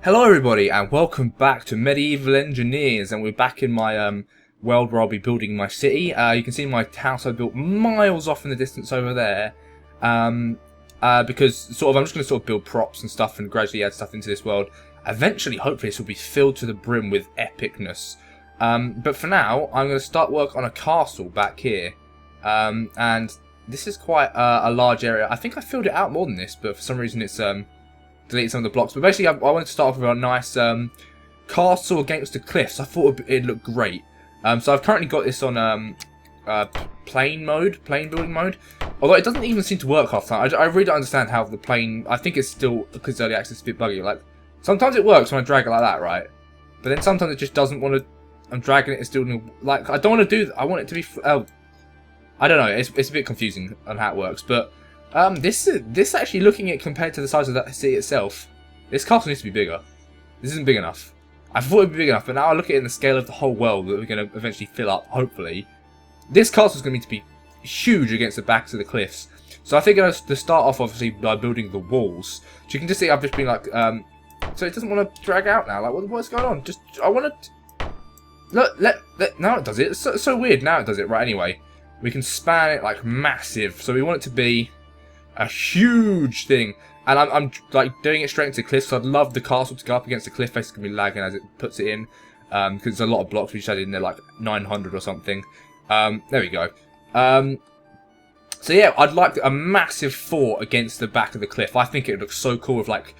Hello everybody and welcome back to Medieval Engineers, and we're back in my world where I'll be building my city. You can see my house I built miles off in the distance over there, because I'm just going to build props and stuff and gradually add stuff into this world. Eventually, hopefully this will be filled to the brim with epicness. But for now, I'm going to start work on a castle back here, and this is quite a large area. I think I filled it out more than this, but for some reason it's delete some of the blocks, but basically I wanted to start off with a nice castle against the cliffs. I thought it'd look great. So I've currently got this on plain building mode. Although it doesn't even seem to work half the time. I really don't understand how the plain. I think it's still, because early access is a bit buggy. Like sometimes it works when I drag it like that, right? But then sometimes it just doesn't want to. I'm dragging it, it's still like I don't want to do. I want it to be. I don't know. It's a bit confusing on how it works, but. This actually, looking at compared to the size of that city itself, this castle needs to be bigger. This isn't big enough. I thought it'd be big enough, but now I look at it in the scale of the whole world that we're going to eventually fill up, hopefully. This castle is going to need to be huge against the backs of the cliffs. So I think I'm going to start off, obviously, by building the walls. So you can just see I've just been like, so it doesn't want to drag out now. Like, what's going on? I want to... Look, now it does it. It's so weird. Now it does it. Right, anyway. We can span it, like, massive. So we want it to be a huge thing, and I'm like doing it straight into the cliff. So I'd love the castle to go up against the cliff face. It's gonna be lagging as it puts it in, because there's a lot of blocks we just added in there, like 900 or something. There we go. So yeah, I'd like a massive fort against the back of the cliff. I think it looks so cool with like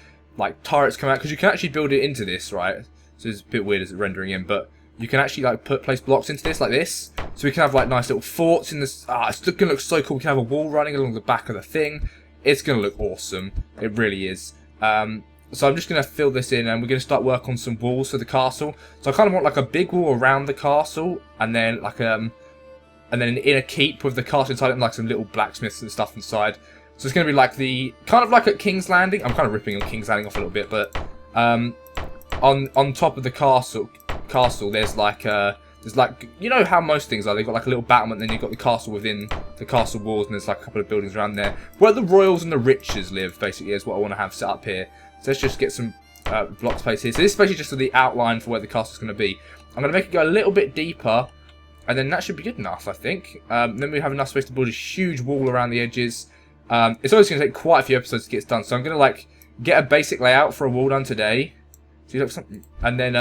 turrets coming out, because you can actually build it into this, right? So it's a bit weird as it's rendering in, but you can actually like place blocks into this like this, so we can have like nice little forts in this. It's gonna look so cool. We can have a wall running along the back of the thing. It's gonna look awesome. It really is. So I'm just gonna fill this in, and we're gonna start work on some walls for the castle. So I kind of want like a big wall around the castle, and then like and then an inner keep with the castle inside it, and like some little blacksmiths and stuff inside. So it's gonna be like the kind of like at King's Landing. I'm kind of ripping on King's Landing off a little bit, but on top of the castle there's like you know how most things are. They've got like a little battlement, then you've got the castle within the castle walls, and there's like a couple of buildings around there where the royals and the riches live, basically, is what I want to have set up here. So let's just get some blocks placed here. So this is basically just the outline for where the castle's going to be. I'm going to make it go a little bit deeper, and then that should be good enough, I think. Then we have enough space to build a huge wall around the edges. It's always going to take quite a few episodes to get it done, so I'm going to like get a basic layout for a wall done today. So you look something, and then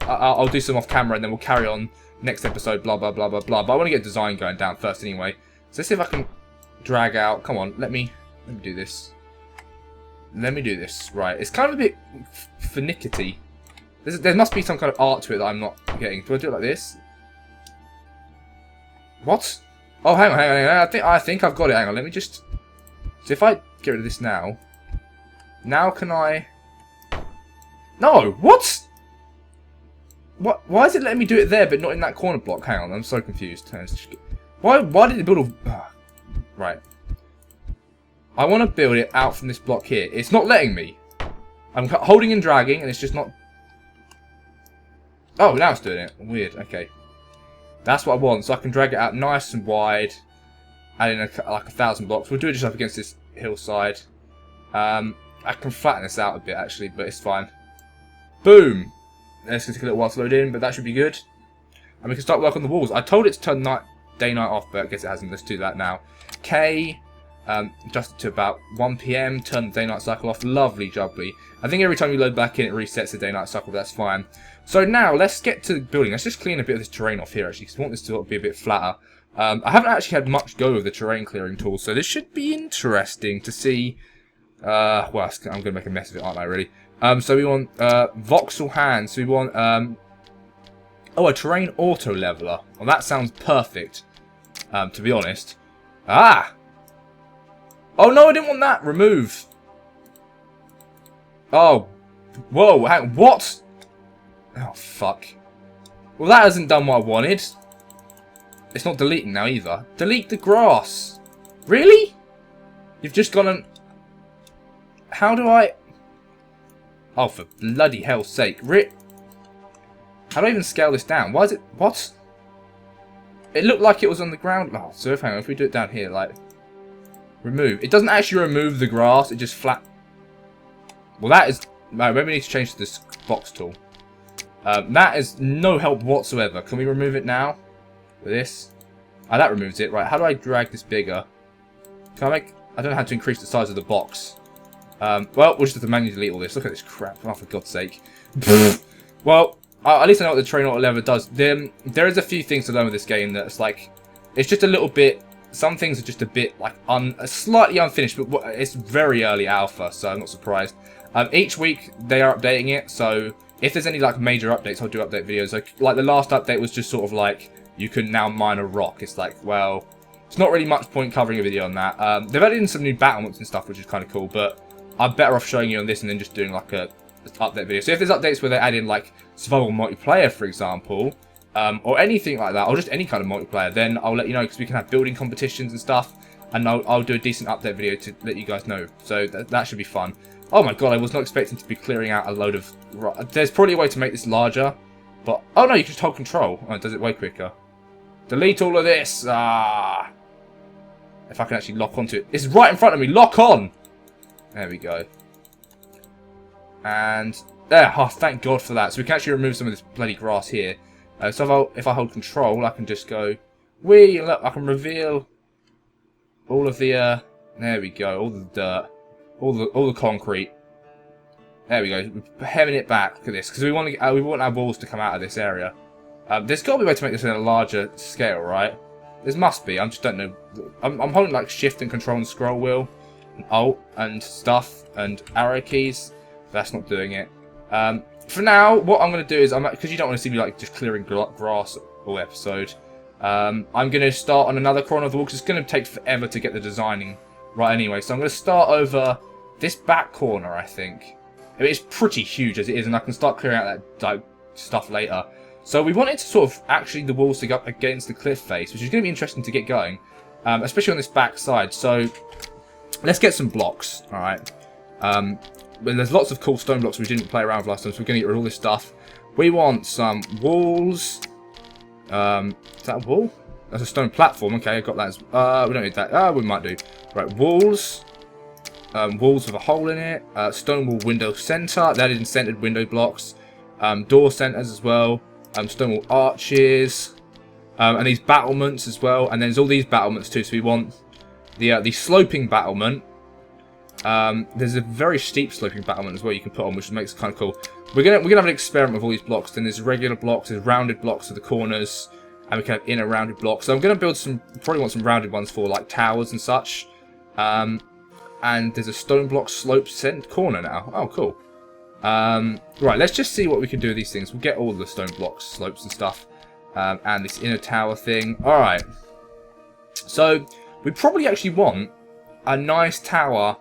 I'll do some off camera, and then we'll carry on next episode, blah, blah, blah, blah, blah. But I want to get design going down first anyway. So let's see if I can drag out. Come on, let me do this. Let me do this. Right, it's kind of a bit finicky. There must be some kind of art to it that I'm not getting. Do I do it like this? What? Oh, hang on. I think I've got it. Hang on, let me just... So if I get rid of this now... Now can I... No, what? What? Why is it letting me do it there, but not in that corner block? Hang on, I'm so confused. Why did it build a... Right. I want to build it out from this block here. It's not letting me. I'm holding and dragging, and it's just not... Oh, now it's doing it. Weird, okay. That's what I want, so I can drag it out nice and wide. Add in like 1,000 blocks. We'll do it just up against this hillside. I can flatten this out a bit, actually, but it's fine. Boom! It's going to take a little while to load in, but that should be good. And we can start work on the walls. I told it to turn day-night off, but I guess it hasn't. Let's do that now. K, adjust it to about 1 PM, turn the day-night cycle off. Lovely jubbly. I think every time you load back in, it resets the day-night cycle, but that's fine. So now, let's get to building. Let's just clean a bit of this terrain off here, actually, because I want this to be a bit flatter. I haven't actually had much go with the terrain clearing tool, so this should be interesting to see. Well, I'm going to make a mess of it, aren't I, really? So we want voxel hands. So we want oh, a terrain auto leveler. Well, that sounds perfect. To be honest. Ah. Oh no, I didn't want that. Remove. Oh. Whoa. Hang on. What? Oh fuck. Well, that hasn't done what I wanted. It's not deleting now either. Delete the grass. Really? You've just gone and. How do I? Oh, for bloody hell's sake. How do I even scale this down? Why is it... What? It looked like it was on the ground. Oh, so hang on. If we do it down here, like... Remove. It doesn't actually remove the grass. It just flat... Well, that is... maybe we need to change to this box tool. That is no help whatsoever. Can we remove it now? With this? Oh, that removes it. Right, how do I drag this bigger? Can I make... I don't know how to increase the size of the box. Well, we'll just have to manually delete all this. Look at this crap. Oh, for God's sake. Well, at least I know what the terrain auto lever does. There is a few things to learn with this game that's like... It's just a little bit... Some things are just a bit, like, slightly unfinished, but it's very early alpha, so I'm not surprised. Each week, they are updating it, so if there's any, like, major updates, I'll do update videos. Like the last update was just sort of like, you can now mine a rock. It's like, well, it's not really much point covering a video on that. They've added in some new battlements and stuff, which is kind of cool, but I'm better off showing you on this and then just doing, like, a update video. So if there's updates where they add in, like, survival multiplayer, for example... or anything like that, or just any kind of multiplayer, then I'll let you know, because we can have building competitions and stuff, and I'll do a decent update video to let you guys know, so that should be fun. Oh my god, I was not expecting to be clearing out a load of... There's probably a way to make this larger, but... Oh no, you can just hold control. Oh, it does it way quicker. Delete all of this! Ah! If I can actually lock onto it. It's right in front of me! Lock on! There we go. And... There! Oh, thank god for that. So we can actually remove some of this bloody grass here. So if I hold control, I can just go, whee, look, I can reveal all of the, there we go, all the dirt, all the concrete. There we go, we're hemming it back. Look at this, because we want our walls to come out of this area. There's got to be a way to make this in a larger scale, right? There must be, I just don't know. I'm holding like shift and control and scroll wheel, and alt and stuff, and arrow keys. That's not doing it. For now, what I'm going to do is, because you don't want to see me like just clearing grass all episode, I'm going to start on another corner of the wall, because it's going to take forever to get the designing right anyway. So I'm going to start over this back corner, I think. I mean, it's pretty huge as it is, and I can start clearing out that like, stuff later. So we wanted to sort of, actually, the walls to go up against the cliff face, which is going to be interesting to get going, especially on this back side. So let's get some blocks, alright? But there's lots of cool stone blocks we didn't play around with last time, so we're going to get rid of all this stuff. We want some walls. Is that a wall? That's a stone platform. Okay, I got that. We don't need that. We might do. Right, walls. Walls with a hole in it. Stone wall window center. That is centered window blocks. Door centers as well. Stone wall arches. And these battlements as well. And then there's all these battlements too. So we want the sloping battlement. There's a very steep sloping battlement as well you can put on, which makes it kind of cool. We're gonna have an experiment with all these blocks. Then there's regular blocks, there's rounded blocks for the corners, and we can have inner rounded blocks. So I'm gonna build probably want some rounded ones for like towers and such. And there's a stone block slope corner now. Oh, cool. Right, let's just see what we can do with these things. We'll get all the stone blocks, slopes and stuff, and this inner tower thing. All right. So we probably actually want a nice tower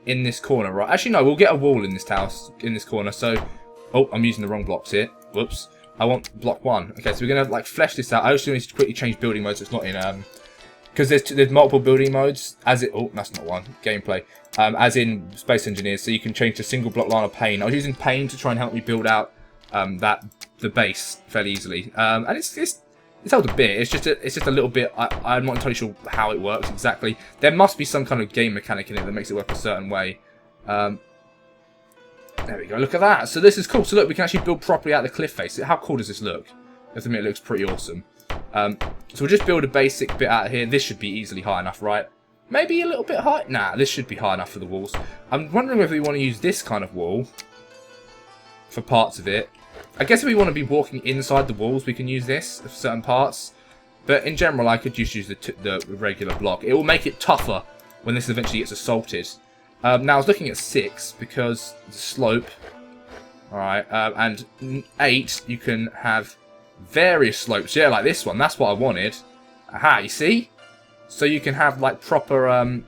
in this corner, right? Actually, no, we'll get a wall in this house, in this corner. So, oh, I'm using the wrong blocks here. Whoops. I want block 1. Okay, so we're gonna like flesh this out. I also need to quickly change building mode, so it's not in because there's multiple building modes. Oh, that's not one. Gameplay. As in Space Engineers, so you can change to single block line or pane. I was using pane to try and help me build out the base fairly easily. And it's held a bit. It's just a little bit. I'm not entirely sure how it works exactly. There must be some kind of game mechanic in it that makes it work a certain way. There we go. Look at that. So this is cool. So look, we can actually build properly out the cliff face. How cool does this look? I have to admit, it looks pretty awesome. So we'll just build a basic bit out here. This should be easily high enough, right? Maybe a little bit high. Nah, this should be high enough for the walls. I'm wondering whether we want to use this kind of wall for parts of it. I guess if we want to be walking inside the walls, we can use this for certain parts. But in general, I could just use the regular block. It will make it tougher when this eventually gets assaulted. Now, I was looking at 6 because the slope. Alright, and 8, you can have various slopes. Yeah, like this one. That's what I wanted. Aha, you see? So you can have like proper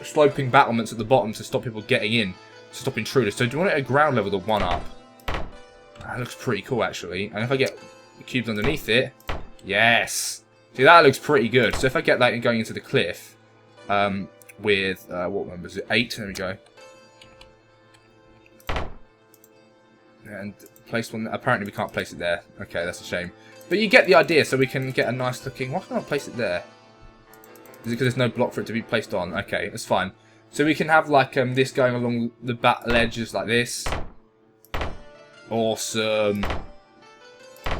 sloping battlements at the bottom to stop people getting in, to stop intruders. So do you want it at ground level, the 1 up? That looks pretty cool, actually. And if I get the cubes underneath it, yes. See, that looks pretty good. So if I get that going into the cliff, with what number is it? 8. There we go. And place one. Apparently, we can't place it there. Okay, that's a shame. But you get the idea. So we can get a nice looking. Why can't I place it there? Is it because there's no block for it to be placed on? Okay, that's fine. So we can have like this going along the back ledges like this. Awesome.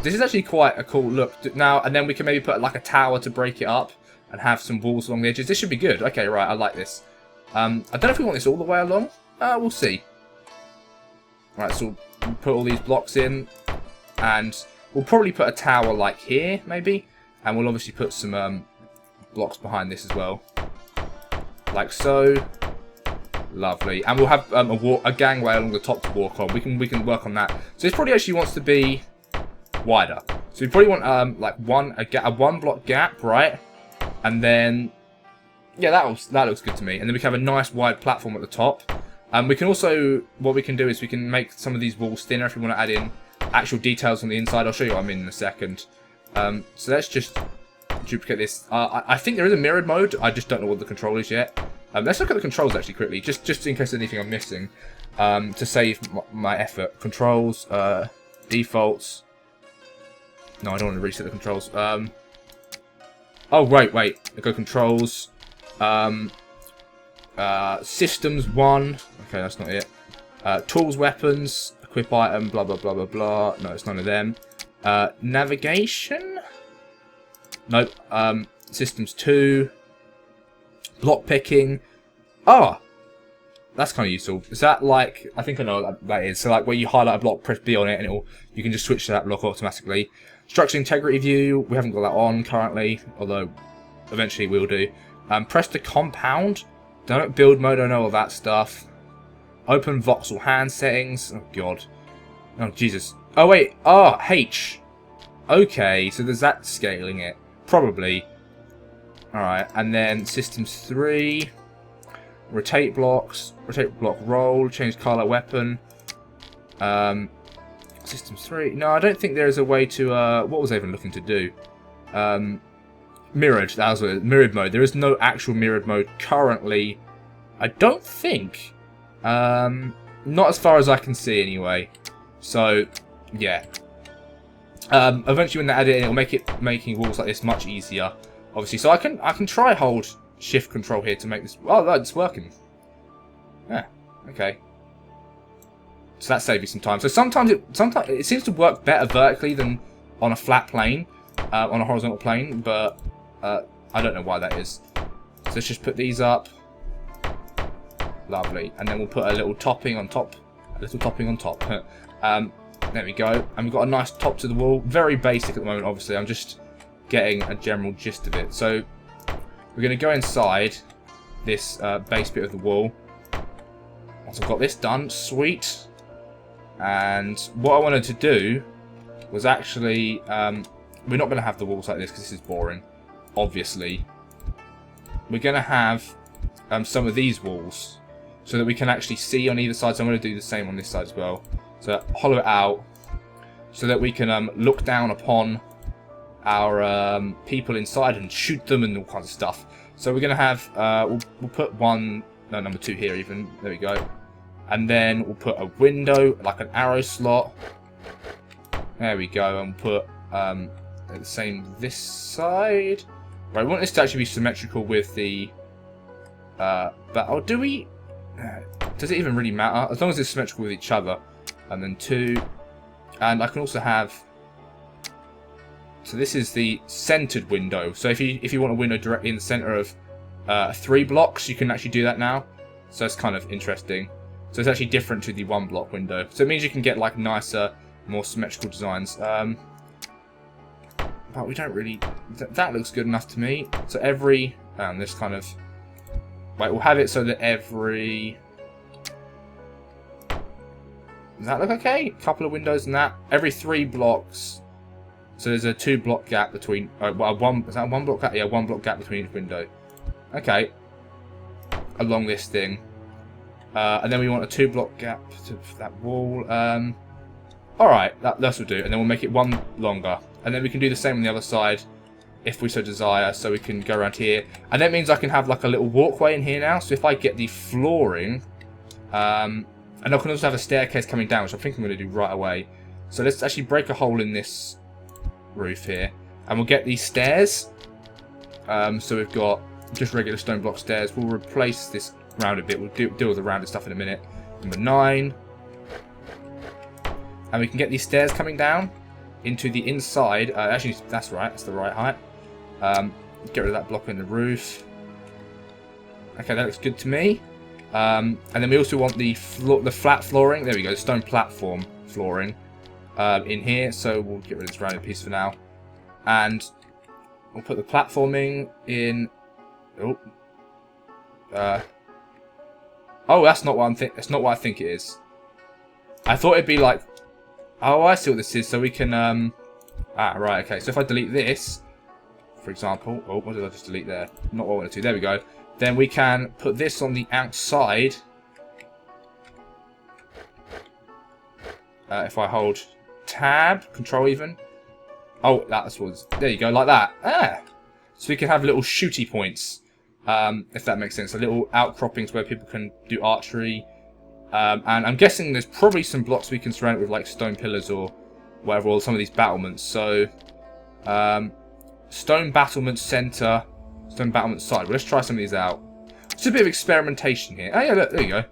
This is actually quite a cool look. Now, and then we can maybe put like a tower to break it up and have some walls along the edges. This should be good. Okay, right, I like this. I don't know if we want this all the way along. We'll see. Right, so we'll put all these blocks in, and we'll probably put a tower like here, maybe, and we'll obviously put some blocks behind this as well, like so. Lovely, and we'll have a gangway along the top to walk on. We can work on that. So this probably actually wants to be wider. So we probably want like a 1 block gap, right? And then yeah, that looks good to me. And then we can have a nice wide platform at the top. We can also, what we can do is we can make some of these walls thinner if we want to add in actual details on the inside. I'll show you what I mean in a second. So let's just duplicate this. I think there is a mirrored mode. I just don't know what the control is yet. Let's look at the controls actually quickly, just in case there's anything I'm missing, to save my effort. Controls, defaults. No, I don't want to reset the controls. Oh, wait. I go controls. Systems 1. Okay, that's not it. Tools, weapons, equip item, blah, blah, blah, blah, blah. No, it's none of them. Navigation? Nope. Systems 2. Block picking. Oh! That's kind of useful. Is that like... I think I know what that is. So like where you highlight a block, press B on it, and you can just switch to that block automatically. Structure integrity view. We haven't got that on currently, although eventually we'll do. Press the compound. Dynamic build mode, I know all that stuff. Open voxel hand settings. Oh, God. Oh, Jesus. Oh, wait. Oh, H. Okay, so there's that scaling it. Probably. Alright, and then systems 3. Rotate blocks. Rotate block roll. Change color weapon. Systems 3. No, I don't think there is a way to... what was I even looking to do? Mirrored. That was it. Mirrored mode. There is no actual mirrored mode currently. I don't think. Not as far as I can see anyway. So, yeah. Eventually when they add it in, it'll make making walls like this much easier. Obviously, so I can try hold shift control here to make this. Oh, it's working. Yeah. Okay. So that saves you some time. So sometimes it seems to work better vertically than on a flat plane, on a horizontal plane, but I don't know why that is. So let's just put these up. Lovely, and then we'll put a little topping on top. A little topping on top. There we go, and we've got a nice top to the wall. Very basic at the moment, obviously. I'm just getting a general gist of it. So we're going to go inside this base bit of the wall. Once I've got this done, sweet. And what I wanted to do was actually, we're not going to have the walls like this because this is boring, obviously. We're going to have some of these walls so that we can actually see on either side. So I'm going to do the same on this side as well. So hollow it out so that we can look down upon our people inside and shoot them and all kinds of stuff. So we're going to have, we'll put number 2 here even. There we go. And then we'll put a window, like an arrow slot. There we go. And we'll put the same this side. Right, we want this to actually be symmetrical with the... do we... does it even really matter? As long as it's symmetrical with each other. And then 2. And I can also have... So this is the centered window. So if you want a window directly in the center of 3 blocks, you can actually do that now. So it's kind of interesting. So it's actually different to the 1 block window. So it means you can get like nicer, more symmetrical designs. But we don't really... That looks good enough to me. So every... this kind of... Wait, we'll have it so that every... Does that look okay? A couple of windows and that. Every 3 blocks... So there's a 2 block gap between... is that a 1 block gap? Yeah, 1 block gap between each window. Okay. Along this thing. And then we want a 2 block gap to that wall. Alright, that will do. And then we'll make it 1 longer. And then we can do the same on the other side if we so desire. So we can go around here. And that means I can have like a little walkway in here now. So if I get the flooring... and I can also have a staircase coming down, which I think I'm going to do right away. So let's actually break a hole in this roof here. And we'll get these stairs. So we've got just regular stone block stairs. We'll replace this rounded bit. We'll deal with the rounded stuff in a minute. Number 9. And we can get these stairs coming down into the inside. Actually, that's right. That's the right height. Get rid of that block in the roof. Okay, that looks good to me. And then we also want the flat flooring. There we go, stone platform flooring in here. So we'll get rid of this rounded piece for now. And we'll put the platforming in. Oh, that's not what I'm think. That's not what I think it is. I thought it'd be like. Oh, I see what this is. So we can. Right. Okay. So if I delete this, for example. Oh, what did I just delete there? Not what I wanted to. There we go. Then we can put this on the outside. If I hold tab, control even. Oh, that's what. There you go, like that. So we can have little shooty points, if that makes sense. A little outcroppings where people can do archery. And I'm guessing there's probably some blocks we can surround it with, like stone pillars or whatever, or some of these battlements. So, stone battlement center, stone battlement side. Well, let's try some of these out. It's a bit of experimentation here. Oh yeah, look, there you go.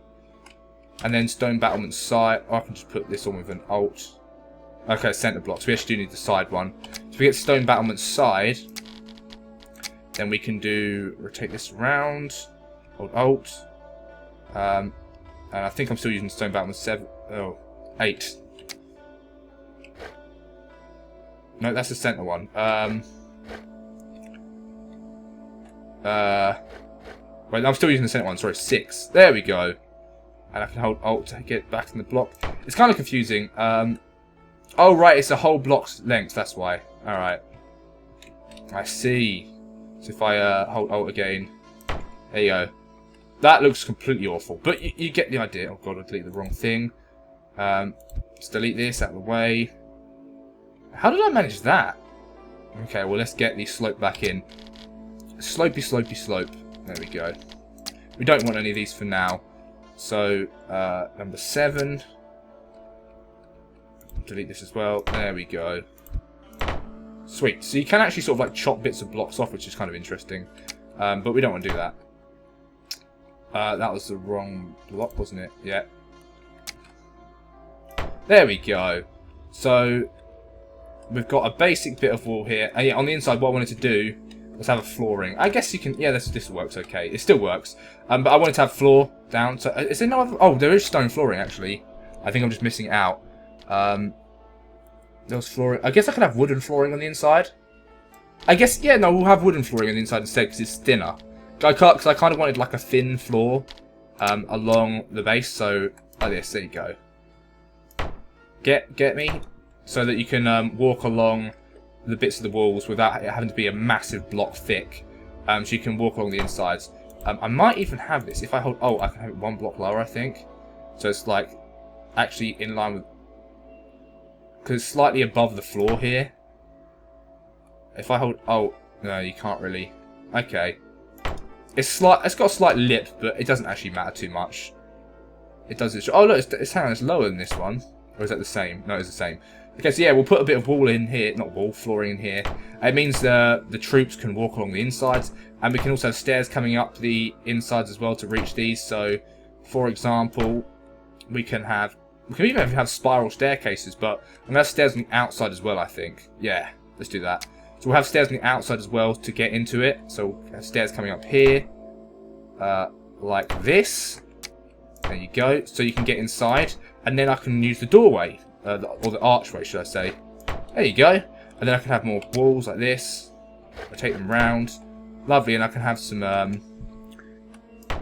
And then stone battlement side. Oh, I can just put this on with an alt. Okay, center blocks. We actually do need the side one. So we get stone battlement side. Then we can do rotate this around. Hold alt. And I think I'm still using stone battlement 8. No, that's the center one. Wait, I'm still using the center one. Sorry, 6. There we go. And I can hold alt to get back in the block. It's kind of confusing. Oh, right, it's a whole block's length. That's why. All right. I see. So if I hold alt again, there you go. That looks completely awful, but you get the idea. Oh god, I deleted the wrong thing. Let's delete this out of the way. How did I manage that? Okay, well let's get the slope back in. Slopey, slopey, slope. There we go. We don't want any of these for now. So, number 7. Delete this as well. There we go. Sweet. So you can actually sort of like chop bits of blocks off, which is kind of interesting. But we don't want to do that. That was the wrong block, wasn't it? Yeah. There we go. So we've got a basic bit of wall here. And yeah, on the inside, what I wanted to do was have a flooring. I guess you can. Yeah, this works okay. It still works. But I wanted to have floor down. So is there no other? Oh, there is stone flooring actually. I think I'm just missing out. There was flooring. I guess I could have wooden flooring on the inside. I guess yeah. No, we'll have wooden flooring on the inside instead because it's thinner. Because I kind of wanted like a thin floor along the base, so like this. There you go. Get me, so that you can walk along the bits of the walls without it having to be a massive block thick. So you can walk along the insides. I might even have this if I hold. Oh, I can have it 1 block lower, I think. So it's like actually in line with, because it's slightly above the floor here. If I hold. Oh no, you can't really. Okay. It's got a slight lip, but it doesn't actually matter too much. It does it. Oh look, it's lower than this one. Or is that the same? No, it's the same. Okay, so yeah, we'll put a bit of wall in here, not wall, flooring in here. It means the troops can walk along the insides, and we can also have stairs coming up the insides as well to reach these. So, for example, we can even have spiral staircases, but I'm gonna have stairs on the outside as well. I think. Yeah, let's do that. So we'll have stairs on the outside as well to get into it. So we'll have stairs coming up here, like this. There you go. So you can get inside, and then I can use the doorway, or the archway, should I say? There you go. And then I can have more walls like this. Rotate them round. Lovely. And I can have some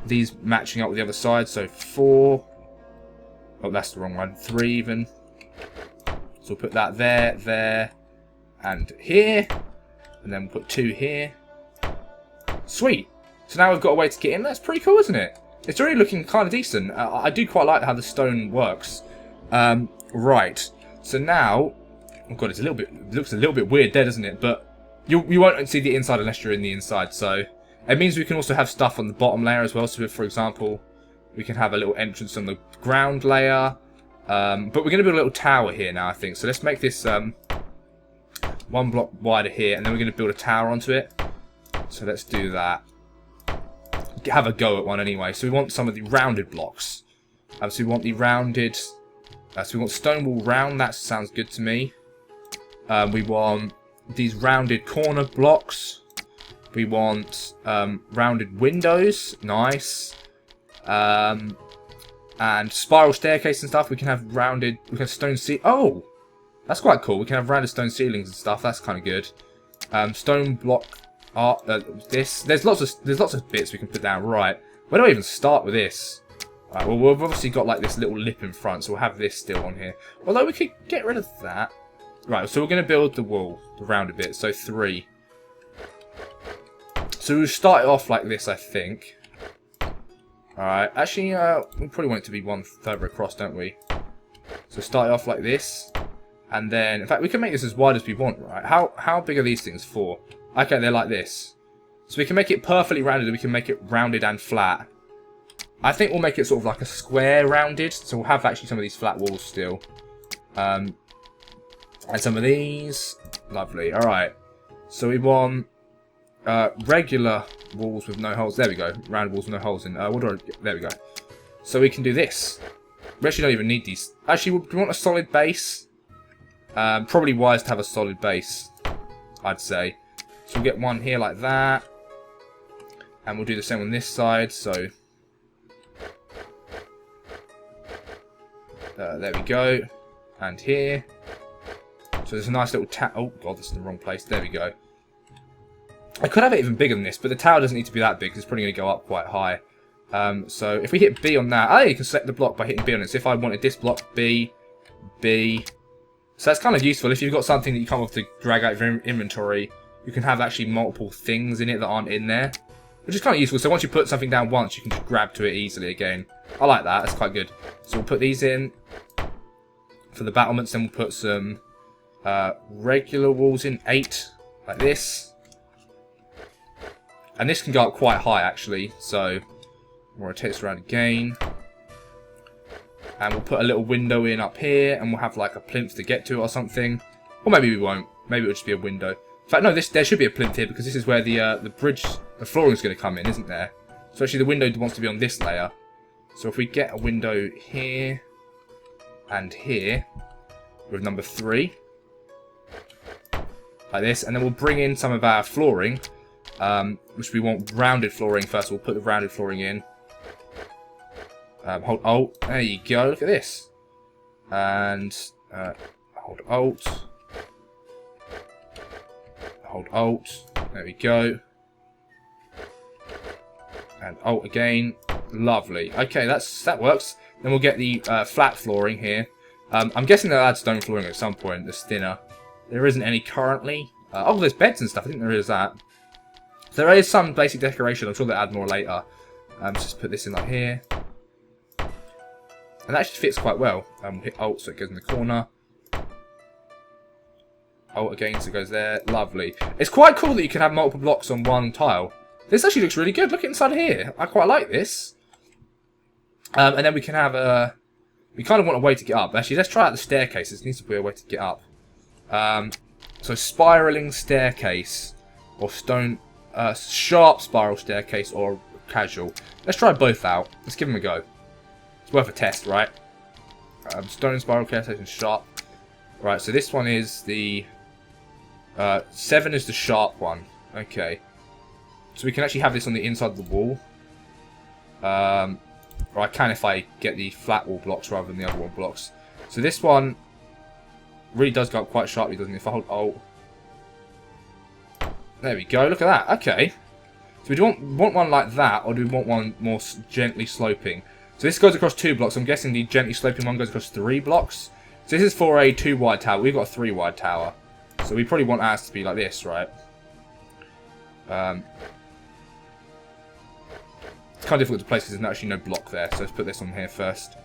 these matching up with the other side. So 4. Oh, that's the wrong one. 3 even. So we'll put that there, and here. And then we'll put 2 here. Sweet. So now we've got a way to get in. That's pretty cool, isn't it? It's already looking kind of decent. I do quite like how the stone works. Right. So now, oh god, it looks a little bit weird there, doesn't it? But you won't see the inside unless you're in the inside. So it means we can also have stuff on the bottom layer as well. So if, for example, we can have a little entrance on the ground layer. But we're going to build a little tower here now, I think. So let's make this 1 block wider here, and then we're going to build a tower onto it. So let's do that. Have a go at one anyway. So we want some of the rounded blocks. So we want the rounded So we want stone wall round. That sounds good to me. We want these rounded corner blocks. We want rounded windows. Nice. And spiral staircase and stuff. We can have rounded. We can have stone Oh, that's quite cool. We can have rounded stone ceilings and stuff. That's kind of good. Stone block art. There's lots of bits we can put down. Right. Where do I even start with this? Right, well, we've obviously got like this little lip in front, so we'll have this still on here. Although we could get rid of that. Right, so we're going to build the wall, the rounded bit. So 3. So we'll start it off like this, I think. Alright, actually, we probably want it to be one further across, don't we? So start it off like this. And then, in fact, we can make this as wide as we want, right? How big are these things for? Okay, they're like this. So we can make it perfectly rounded, and we can make it rounded and flat. I think we'll make it sort of like a square rounded. So we'll have actually some of these flat walls still. And some of these. Lovely. Alright. So we want regular walls with no holes. There we go. Round walls with no holes in. There we go. So we can do this. We actually don't even need these. Actually, we want a solid base. Probably wise to have a solid base, I'd say. So we'll get one here like that. And we'll do the same on this side. So there we go. And here. So there's a nice little oh god, this is in the wrong place. There we go. I could have it even bigger than this, but the tower doesn't need to be that big. It's probably going to go up quite high. So if we hit B on that, you can select the block by hitting B on it. So if I wanted this block, B, B. So that's kind of useful. If you've got something that you can't have to drag out of your inventory, you can have actually multiple things in it that aren't in there. Which is kind of useful. So once you put something down once, you can just grab to it easily again. I like that. That's quite good. So we'll put these in for the battlements. Then we'll put some regular walls in, 8, like this. And this can go up quite high, actually. So we'll rotate this around again. And we'll put a little window in up here. And we'll have like a plinth to get to or something. Or maybe we won't. Maybe it'll just be a window. In fact, no, there should be a plinth here because this is where the bridge, the flooring is going to come in, isn't there? So actually the window wants to be on this layer. So if we get a window here and here with number 3, like this, and then we'll bring in some of our flooring, which we want rounded flooring first. We'll put the rounded flooring in. Hold Alt. There you go. Look at this. And hold Alt. Hold Alt. There we go. And Alt again. Lovely. Okay, that works. Then we'll get the flat flooring here. I'm guessing they'll add stone flooring at some point. That's thinner. There isn't any currently. Oh, there's beds and stuff. I think there is that. So there is some basic decoration. I'm sure they'll add more later. Let's just put this in like here. And that actually fits quite well. We'll hit Alt so it goes in the corner. Alt again so it goes there. Lovely. It's quite cool that you can have multiple blocks on one tile. This actually looks really good. Look inside here. I quite like this. And then we can have a... We kind of want a way to get up. Actually, let's try out the staircase. There needs to be a way to get up. So spiraling staircase. Or stone... sharp spiral staircase or casual. Let's try both out. Let's give them a go. It's worth a test, right? Stone spiral staircase and sharp. Right, so this one is the... 7 is the sharp one. Okay. So we can actually have this on the inside of the wall. Or I can if I get the flat wall blocks rather than the other wall blocks. So this one really does go up quite sharply, doesn't it? If I hold Alt. There we go, look at that. Okay. So do we want one like that, or do we want one more gently sloping? So this goes across 2 blocks. I'm guessing the gently sloping one goes across 3 blocks. So this is for a 2 wide tower. We've got a 3 wide tower. So we probably want ours to be like this, right? It's kind of difficult to place because there's actually no block there. So let's put this on here first.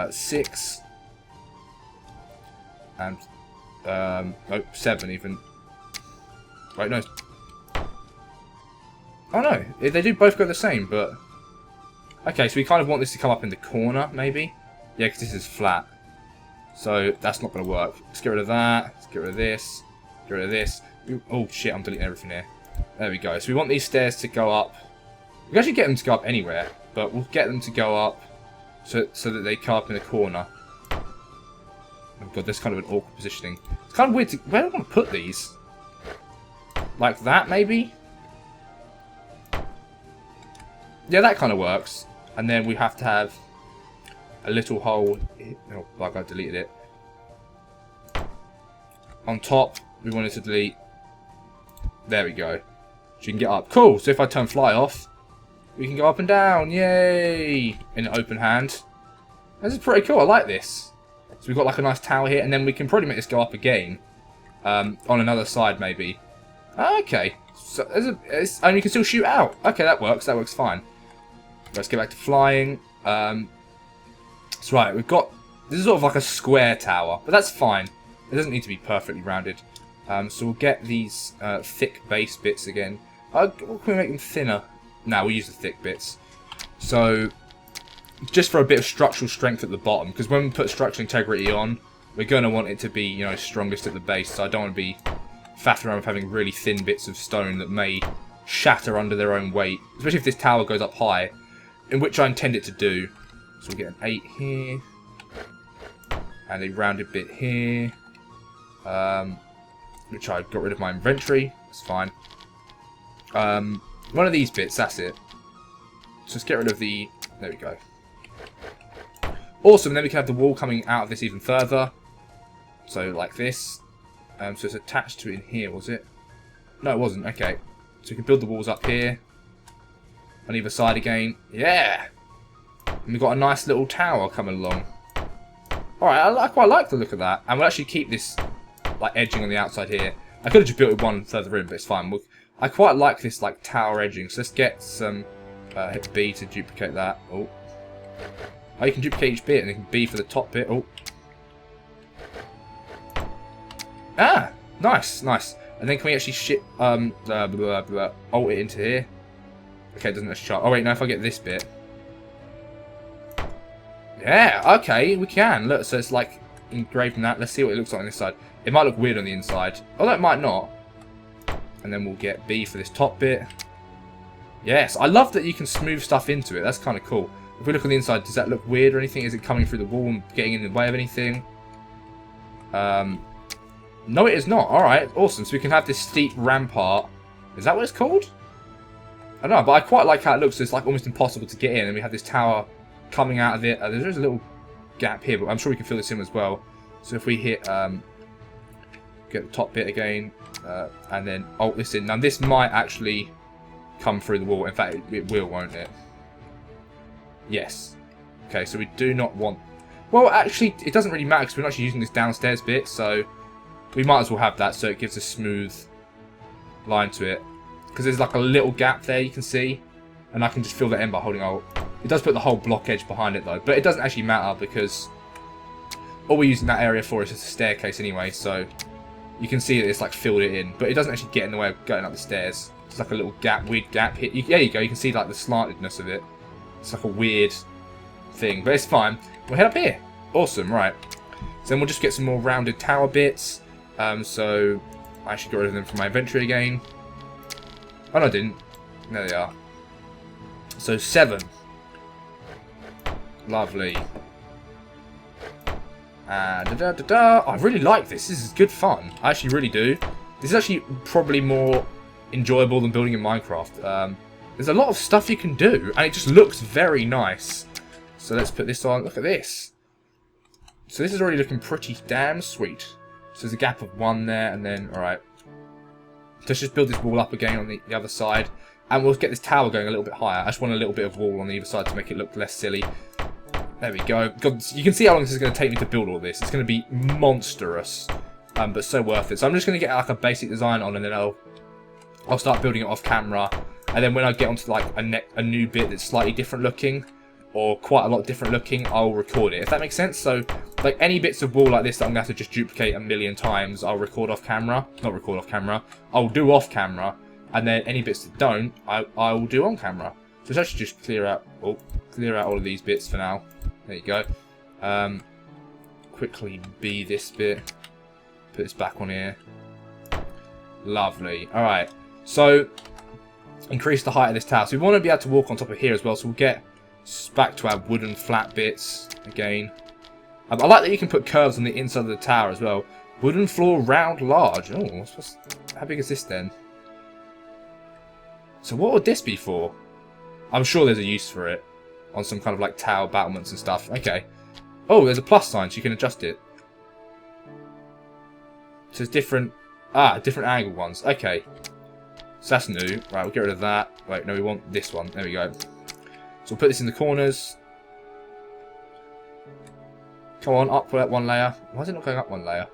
6. And, no, 7 even. Right, no. Oh no, they do both go the same, but... Okay, so we kind of want this to come up in the corner, maybe? Yeah, because this is flat. So that's not going to work. Let's get rid of that. Let's get rid of this. Get rid of this. Oh shit, I'm deleting everything here. There we go. So we want these stairs to go up. We can actually get them to go up anywhere, but we'll get them to go up so that they come up in the corner. Oh god, this is kind of an awkward positioning. It's kind of weird to... Where do I want to put these? Like that, maybe? Yeah, that kind of works. And then we have to have a little hole... Oh, like I deleted it. On top, we wanted to delete... There we go. So you can get up. Cool, so if I turn fly off, we can go up and down. Yay! In an open hand. This is pretty cool, I like this. So we've got like a nice tower here, and then we can probably make this go up again. On another side, maybe. Okay. So and you can still shoot out. Okay, that works fine. Let's get back to flying. That's right, we've got... This is sort of like a square tower, but that's fine. It doesn't need to be perfectly rounded. So we'll get these thick base bits again. Can we make them thinner? No, we'll use the thick bits. So, just for a bit of structural strength at the bottom, because when we put structural integrity on, we're going to want it to be, you know, strongest at the base. So I don't want to be faffing around with having really thin bits of stone that may shatter under their own weight, especially if this tower goes up high, in which I intend it to do. So we'll get an 8 here, and a rounded bit here, which I got rid of my inventory. It's fine. One of these bits, that's it. So let's get rid of the... There we go. Awesome, and then we can have the wall coming out of this even further. So like this. So it's attached to it in here, was it? No, it wasn't. Okay. So we can build the walls up here. On either side again. Yeah! And we've got a nice little tower coming along. Alright, I quite like the look of that. And we'll actually keep this like edging on the outside here. I could have just built it one further in, but it's fine. I quite like this like tower edging. So let's get some... hit B to duplicate that. Oh, you can duplicate each bit, and you can B for the top bit. Oh. Ah! Nice, nice. And then can we actually alt it into here? Okay, it doesn't actually chart. Oh wait, now if I get this bit. Yeah, okay, we can. Look, so it's like engraved in that. Let's see what it looks like on this side. It might look weird on the inside. Although it might not. And then we'll get B for this top bit. Yes, I love that you can smooth stuff into it. That's kind of cool. If we look on the inside, does that look weird or anything? Is it coming through the wall and getting in the way of anything? No, it is not. Alright, awesome. So we can have this steep rampart. Is that what it's called? I don't know, but I quite like how it looks. It's like almost impossible to get in. And we have this tower coming out of it. There's a little gap here, but I'm sure we can fill this in as well. So if we hit... get the top bit again. And then alt this in. Now this might actually... come through the wall. In fact, it will, won't it? Yes. Okay, so we do not want... Well, actually, it doesn't really matter because we're not actually using this downstairs bit, so we might as well have that so it gives a smooth line to it. Because there's like a little gap there, you can see. And I can just fill that in by holding alt. It does put the whole block edge behind it, though. But it doesn't actually matter because all we're using that area for is just a staircase anyway, so you can see that it's like filled it in. But it doesn't actually get in the way of going up the stairs. It's like a little gap, weird gap here. There you go, you can see like the slantedness of it. It's like a weird thing, but it's fine. We'll head up here. Awesome, right. So then we'll just get some more rounded tower bits. So I actually got rid of them from my inventory again. Oh no, I didn't. There they are. So 7. Lovely. And I really like this. This is good fun. I actually really do. This is actually probably more enjoyable than building in Minecraft. There's a lot of stuff you can do, and it just looks very nice. So let's put this on. Look at this. So this is already looking pretty damn sweet. So there's a gap of 1 there, and then, alright. Let's just build this wall up again on the other side. And we'll get this tower going a little bit higher. I just want a little bit of wall on the other side to make it look less silly. There we go. God, you can see how long this is going to take me to build all this. It's going to be monstrous, but so worth it. So I'm just going to get like a basic design on, and then I'll start building it off camera. And then when I get onto like a new bit that's slightly different looking, or quite a lot different looking, I'll record it, if that makes sense. So like any bits of wall like this that I'm going to have to just duplicate a million times, I'll record off camera. Not record off camera. I'll do off camera. And then any bits that don't, I will do on camera. So let's actually just clear out all of these bits for now. There you go. Quickly B this bit. Put this back on here. Lovely. Alright. So increase the height of this tower. So we want to be able to walk on top of here as well. So we'll get back to our wooden flat bits again. I like that you can put curves on the inside of the tower as well. Wooden floor, round, large. Oh, how big is this then? So what would this be for? I'm sure there's a use for it. On some kind of like tower battlements and stuff. Okay. Oh, there's a plus sign so you can adjust it. So it's different... different angle ones. Okay. So that's new. Right, we'll get rid of that. Wait, no, we want this one. There we go. So we'll put this in the corners. Come on, up one layer. Why is it not going up one layer?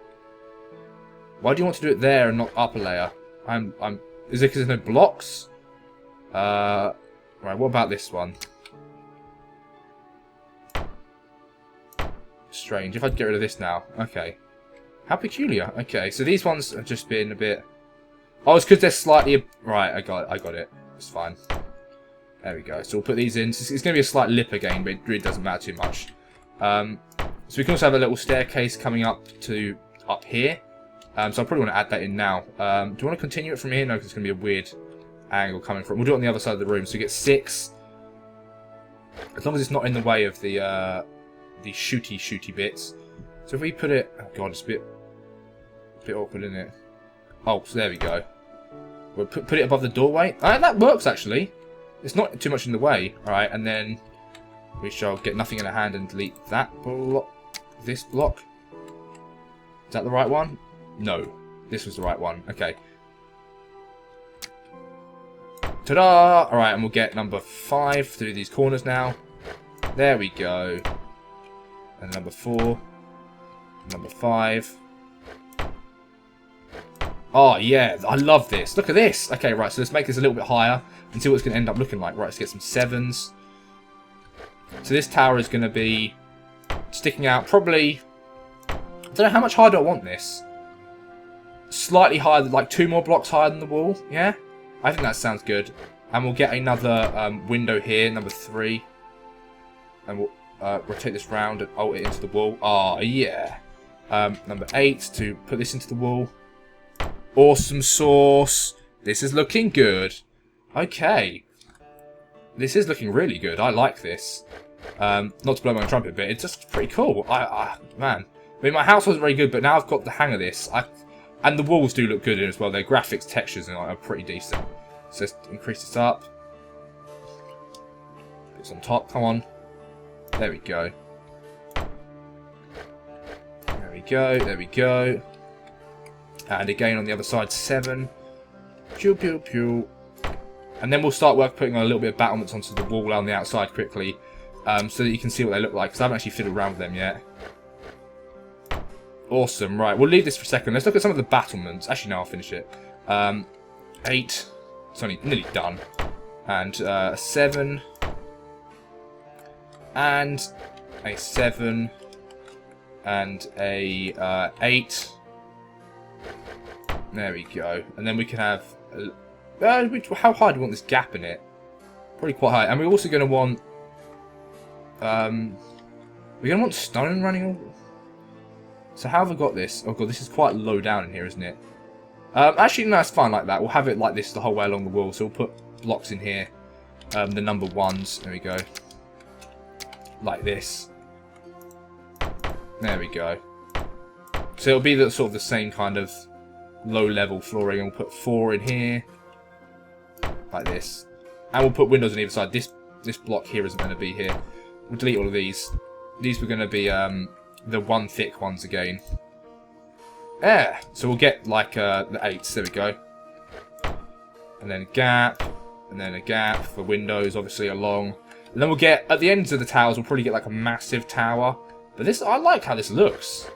Why do you want to do it there and not up a layer? Is it because there's no blocks? Right, what about this one? Strange. If I get rid of this now. Okay. How peculiar. Okay, so these ones have just been a bit... Oh, it's because they're slightly... Right, I got it. It's fine. There we go. So we'll put these in. It's going to be a slight lip again, but it really doesn't matter too much. So we can also have a little staircase coming up to up here. So I probably want to add that in now. Do you want to continue it from here? No, because it's going to be a weird angle coming from... We'll do it on the other side of the room. So we get 6. As long as it's not in the way of the shooty bits. So if we put it... Oh god, it's a bit awkward, isn't it? Oh, so there we go. We'll put it above the doorway. That works, actually. It's not too much in the way. Alright, and then we shall get nothing in our hand and delete that block. This block. Is that the right one? No. This was the right one. Okay. Ta-da! Alright, and we'll get number 5 through these corners now. There we go. And number 4. Number 5. Oh, yeah. I love this. Look at this. Okay, right. So let's make this a little bit higher and see what it's going to end up looking like. Right, let's get some 7s. So this tower is going to be sticking out probably... I don't know how much higher do I want this. Slightly higher, like 2 more blocks higher than the wall. Yeah? I think that sounds good. And we'll get another window here, number 3. And we'll rotate this round and alt it into the wall. Oh, yeah. Number 8 to put this into the wall. Awesome sauce. This is looking good. Okay. This is looking really good. I like this. Not to blow my own trumpet, but it's just pretty cool. Man. I mean, my house wasn't very good, but now I've got the hang of this. And the walls do look good as well. Their graphics, textures, are pretty decent. So let's increase this up. Put this on top. Come on. There we go. There we go. There we go. And again on the other side, 7. Pew, pew, pew. And then we'll start putting a little bit of battlements onto the wall on the outside quickly. So that you can see what they look like. Because I haven't actually fiddled around with them yet. Awesome. Right, we'll leave this for a second. Let's look at some of the battlements. Actually, no, I'll finish it. 8. It's only nearly done. And 7. And a 7. And a 8. There we go. And then we can have... how high do we want this gap in it? Probably quite high. And we're also going to want... we're going to want stone running over... So how have I got this? Oh god, this is quite low down in here, isn't it? Actually, no, it's fine like that. We'll have it like this the whole way along the wall. So we'll put blocks in here. The number 1s. There we go. Like this. There we go. So it'll be the sort of the same kind of low-level flooring. And we'll put 4 in here. Like this. And we'll put windows on either side. This block here isn't going to be here. We'll delete all of these. These were going to be... the 1 thick ones again. Yeah. So we'll get like the 8s. There we go. And then a gap. And then a gap for windows, obviously, along. And then we'll get, at the ends of the towers, we'll probably get like a massive tower. But this, I like how this looks.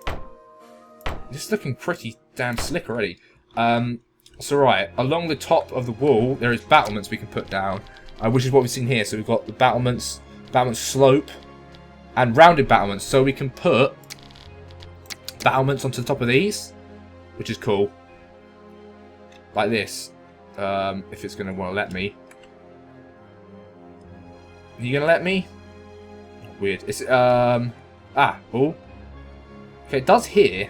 This is looking pretty damn slick already. So right, along the top of the wall, there is battlements we can put down. Which is what we've seen here. So we've got the battlements slope. And rounded battlements, so we can put battlements onto the top of these, which is cool. Like this, if it's going to want to let me. Are you going to let me? Weird. It's oh. Okay, it does here.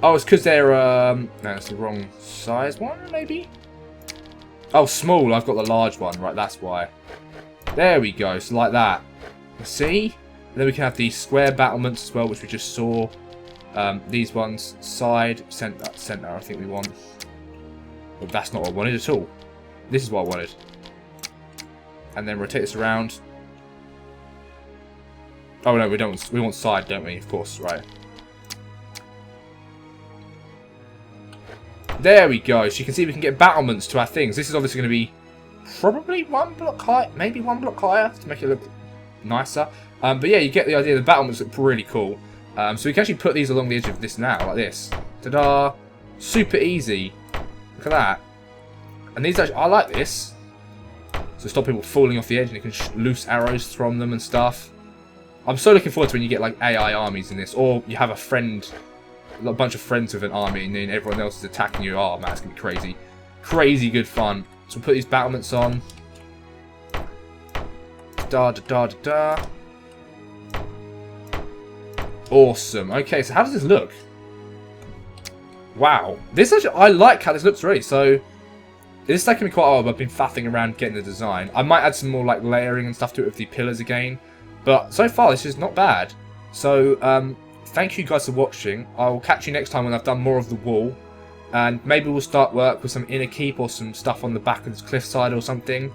Oh, it's because they're no, it's the wrong size one, maybe. Oh, small. I've got the large one. Right, that's why. There we go. So like that. See? And then we can have these square battlements as well, which we just saw. These ones, side, center, I think we want. But that's not what I wanted at all. This is what I wanted. And then rotate this around. Oh no, we don't. We want side, don't we? Of course, right. There we go. So you can see we can get battlements to our things. This is obviously going to be probably 1 block high, maybe 1 block higher to make it look nicer. But yeah, you get the idea. The battlements look really cool. So we can actually put these along the edge of this now, like this. Ta-da! Super easy. Look at that. And these actually, I like this. So stop people falling off the edge, and you can loose arrows from them and stuff. I'm so looking forward to when you get like AI armies in this, or you have a friend, a bunch of friends with an army, and then everyone else is attacking you. Oh man, it's gonna be crazy, crazy good fun. So we'll put these battlements on. Da da da da da. Awesome. Okay, so how does this look? Wow, this actually, I like how this looks already. So this is taking me quite a while, but I've been faffing around getting the design. I might add some more like layering and stuff to it with the pillars again, but so far this is not bad. So thank you guys for watching. I'll catch you next time when I've done more of the wall, and maybe we'll start work with some inner keep or some stuff on the back of this cliffside or something.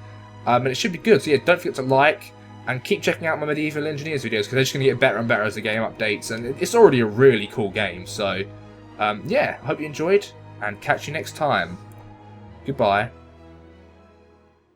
And it should be good. So yeah, don't forget to like and keep checking out my Medieval Engineers videos, because they're just going to get better and better as the game updates, and it's already a really cool game. So yeah, I hope you enjoyed, and catch you next time. Goodbye.